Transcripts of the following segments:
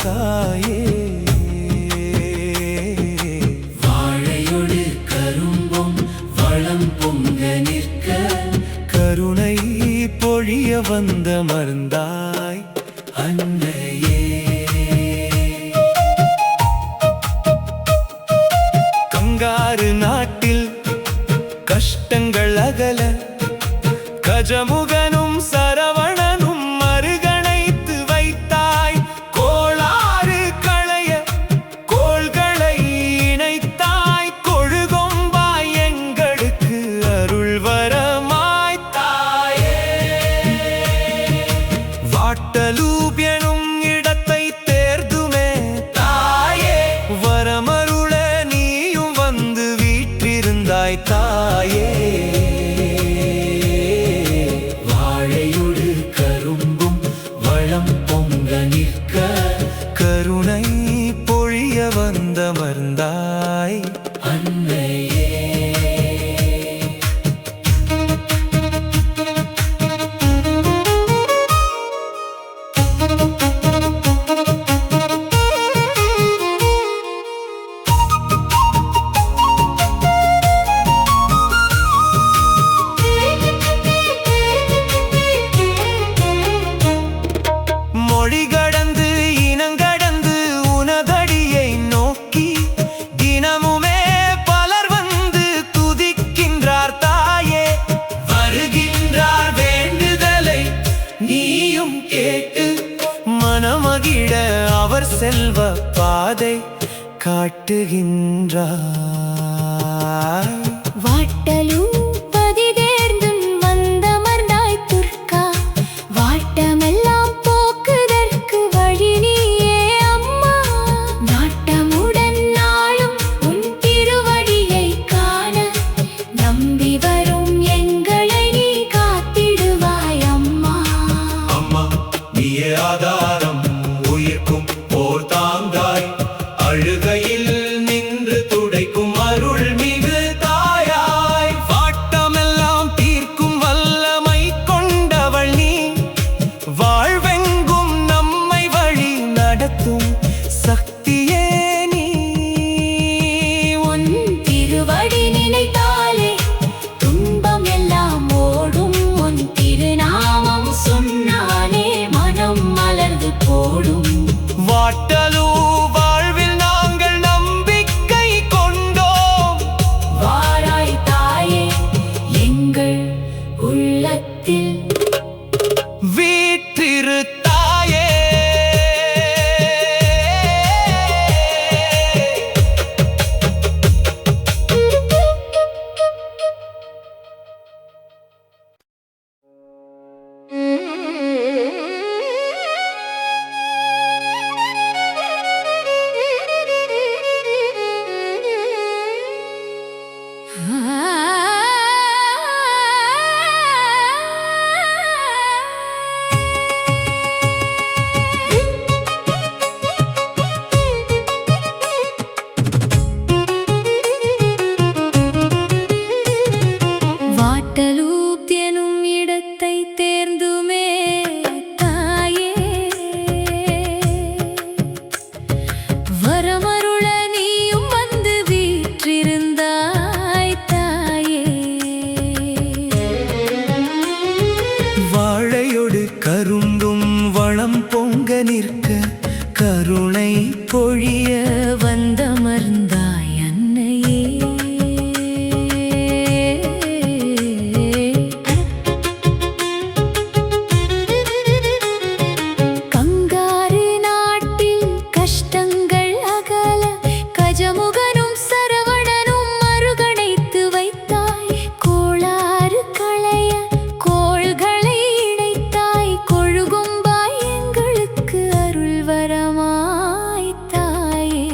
தாயே. வாழையொடு கரும்பும் வளம் பொங்க நிற்க கருணை பொழிய வந்தமர்ந்தாய் அன்னையே. கங்காரு நாட்டில் கஷ்டங்கள் அகல கஜமுகனும் சரவணனும் மறுகணைத்து வைத்தாய். கோளாறு களைய கோள்களை இணைத்தாய். கொழுகொம்பாய் எங்களுக்கு அருள்வரமாய் தாயே. வாட்டலூப் எனும் இடத்தை தேர்துமே தாயே. வரமருள நீயும் வந்து வீற்றிருந்தாய் தாயே. வாழையொடு கரும்பும் வளம் பொங்க நிற்க கருணை பொழிய வந்தமர்ந்தாய் அன்னையே. மொழி கடந்து இனங்கடந்து உனதடியை நோக்கி தினமுமே பலர் வந்து துதிக்கின்றார் தாயே. வருகின்றார் வேண்டுதலை நீயும் கேட்டு மனமகிழ அவர் செல்வ பாதை காட்டுகின்றார். வாட்டலும் பதிதேர்ந்தும் வந்தமர்ந்தாய் துர்க்கா. வாட்டமெல்லாம் போக்குதற்கு வழி நீயே அம்மா. நாட்டமுடன் நாளும் உன் திருவடியை காண நம்பி வரும் எங்களை நீ காத்திடுவாய் அம்மா. அம்மா நீயே ஆதாரம் உயிர்க்கும் போர் தாங்காய். அழுகையில் நின்று துடைக்கும் அருள் மிகு தாயாய். வாட்டமெல்லாம் தீர்க்கும் வல்லமை கொண்டவள் நீ. வாழ்வெங்கும் நம்மை வழி நடத்தும் சக்தியே நீ. உன் திருவடி நினைத்தாலே துன்பம் எல்லாம் ஓடும். உன் திருநாமம் சொன்னாலே மனம் மலர்ந்து போடும். வாட்டலூ வாழ்வில் நாங்கள் நம்பிக்கை கொண்டோம். வாராய் தாயே எங்கள் உள்ளத்தில். வீற்றிரு தாயே. வாட்டலூப் எனும் இடத்தை தேர்ந்துமே தாயே. வரமருள நீயும் வந்து வீற்றிருந்தாய் தாயே. வாழையொடு கரும்பும் வளம் பொங்க நிற்க கருணை பொழிய வந்தமர்ந்தாய் அன்னையே. கங்காரு நாட்டில் கஷ்டங்கள் அகல கஜமுகனும் சரவணனும் மறுகணைத்து வைத்தாய். கோளாறு களைய கோள்களை இணைத்தாய். கொழுகொம்பாய் எங்களுக்கு அருள்வரமாய் தாயே.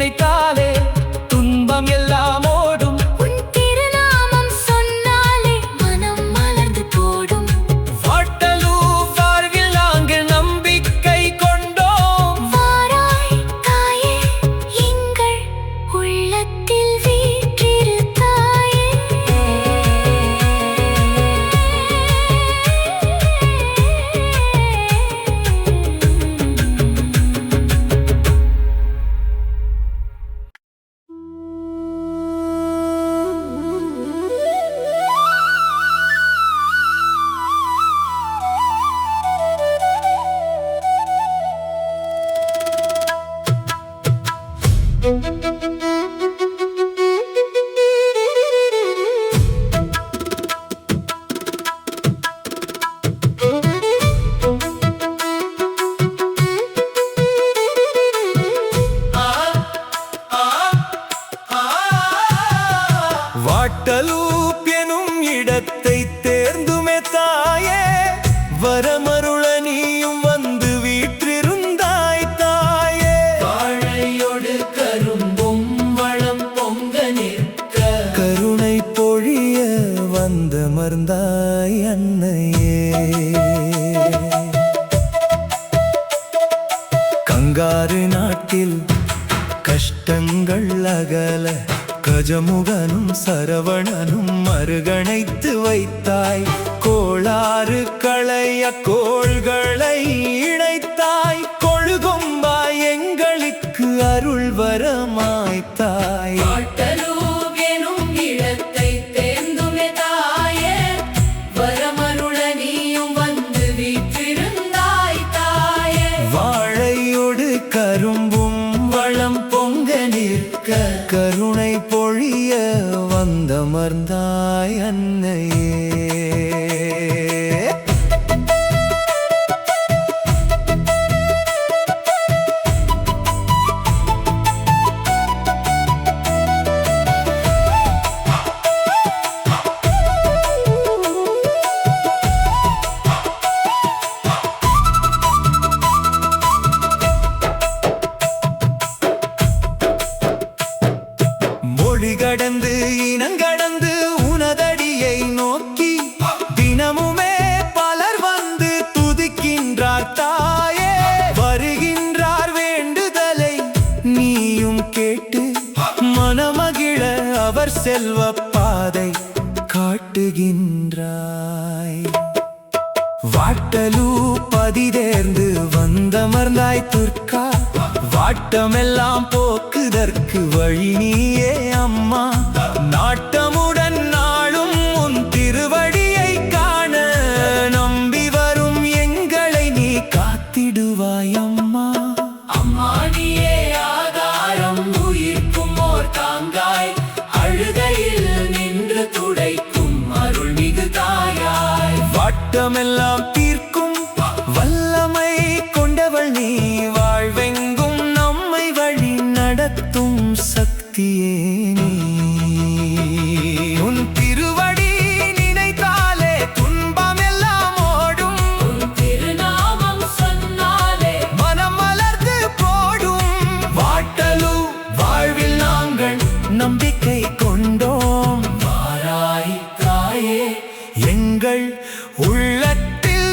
நினைத்தாலே துன்பம் எல்லாம் ஓடும். உன் திருநாமம் சொன்னாலே மனம் மலர்ந்து போடும். வாட்டலூர் வாழ்வில் நாங்கள் நம்பிக்கை கொண்டோம். வாராய் தாயே, எங்கள் உள்ளத்தில் வீற்றிரு தாயே. வாட்டலூர் எனும் இடத்தை தேர்ந்துமே தாயே, வரமருள நீயும் வந்து வீற்றிருந்தாய் தாயே. வாழையோடு கரும்பும் வளம் பொங்க நிற்க கருணை பொழிய வந்தமர்ந்தாய் அன்னையே. கங்காரு நாட்டில் கஷ்டங்கள் அகல கஜமுகனும் சரவணனும் மறுகணைத்து வைத்தாய். கோளாறு களைய கோள்களை இணைத்தாய். கொழுகொம்பாய் எங்களுக்கு அருள் வரமாய்த்தாய். வாட்டலூர் எனும் இடத்தை தேர்ந்துமே தாயே, வரமருள நீயும் வந்து வீற்றிருந்தாய் தாயே. வாழையோடு கரும்பும் வளம் பொங்க நிற்க கருணை பொழிய வந்தமர்ந்தாய் அன்னையே. மொழி கடந்து இனங்கடந்து உனதடியை நோக்கி தினமுமே பலர் வந்து துதிக்கின்றார் தாயே. வருகின்றார் வேண்டுதலை நீயும் கேட்டு மனமகிழ அவர் செல்வ பாதை காட்டுகின்றாய். வாட்டலூர் பதிதேர்ந்து வந்தமர்ந்தாய் துர்க்கா. வாட்டமெல்லாம் போக்குதற்கு வழி நீயே அம்மா. நாட்டமுடன் நாளும் உன் திருவடியை காண நம்பி வரும் எங்களை நீ காத்திடுவாய் அம்மா. அம்மா நீயே ஆதாரம் உயிர்க்கும் ஓர் தாங்காய், அழுகையில் நின்று துடைக்கும் அருள்மிகு தாயாய். வாட்டமெல்லாம் தீர்க்கும் வல்லமை கொண்டவள் நீ. வாழ்வெங்கும் நம்மை வழி நடத்தும் சக்தியே நீ. உன் திருவடி நினைத்தாலே துன்பம் எல்லாம் ஓடும். உன் திருநாமம் சொன்னாலே மனம் மலர்ந்து போடும். வாட்டலூர் வாழ்வில் நாங்கள் நம்பிக்கை கொண்டோம். வாராய் தாயே, எங்கள் உள்ளத்தில்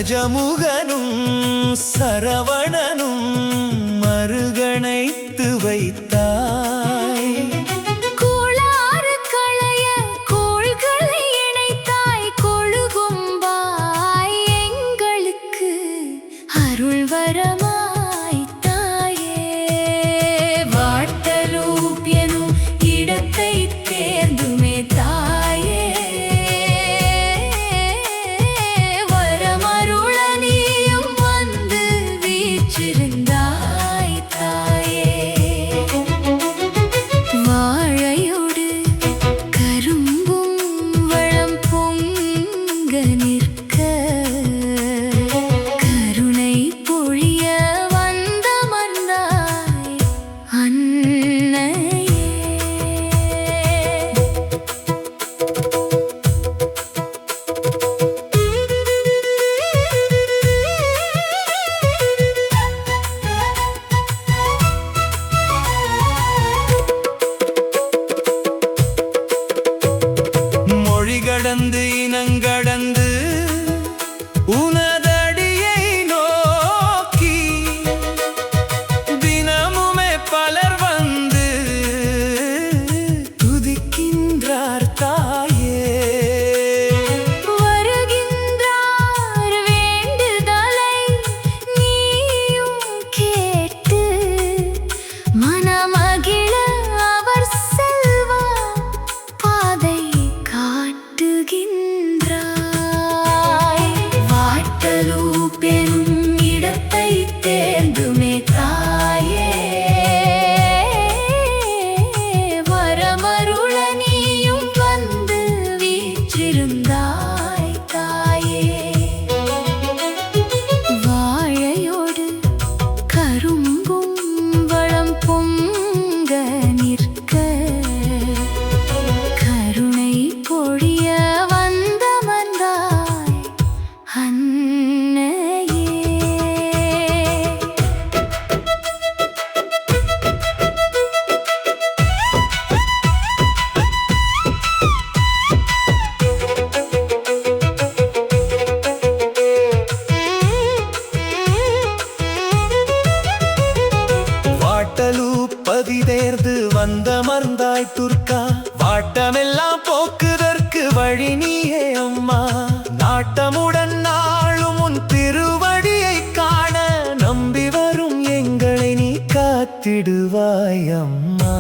கஜமுகனும் சரவணனும் மருகணைத்து வைத்தாய். கோளாறு களைய கோள்களை இணைத்தாய். கொழுகும்பாய் எங்களுக்கு அருள் வரமாய் தாயே. வாட்டலூப் எனும் இடத்தை தேர்ந்துமே தாயே. வரமருள நீயும் வந்து வீற்றிருந்தாய் தாயே. வாழையோடு கரும்பும் வளம் பொங்க நிற்க கருணை பொழிய வந்தமர்ந்தாய் அன்னையே. மொழி கடந்து இனங்கடந்து உனதடியை நோக்கி தினமுமே பலர் வந்து துதிக்கின்றார் தாயே. வருகின்றார் வேண்டுதலை நீயும் கேட்டு மனமகிழ அவர் செல்வ பாதை காட்டுகின்றாய். வாட்டலூப் எனும் இடத்தை தேர்ந்துமே தாயே. வரமருள நீயும் வந்து வீற்றிருந்தாய் தாயே. வாழையோடு கரும்பும் வளம் பொங்க நிற்க கருணை பொழிய வந்தமர்ந்தாய் அன்னையே. வாட்டலூப் பதி தேர்ந்து வந்தமர்ந்தாய் துர்க்கா. வாட்டமெல்லாம் போக்குதற்கு வழி நீயே அம்மா. நாட்டமுடன் நாளும் உன் திருவடியை காண நம்பி வரும் எங்களை நீ காத்திடுவாய் அம்மா.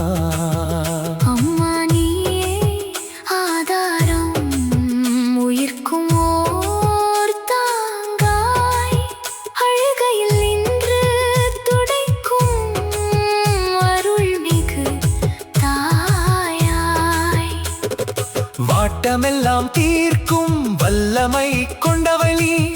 அம்மா நீயே ஆதாரம் உயிர்க்கும் ஓர் தாங்காய். அழுகையில் நின்று துடைக்கும் அருள்மிகு தாயாய். வாட்டமெல்லாம் தீர்க்கும் வல்லமை கொண்டவள் நீ.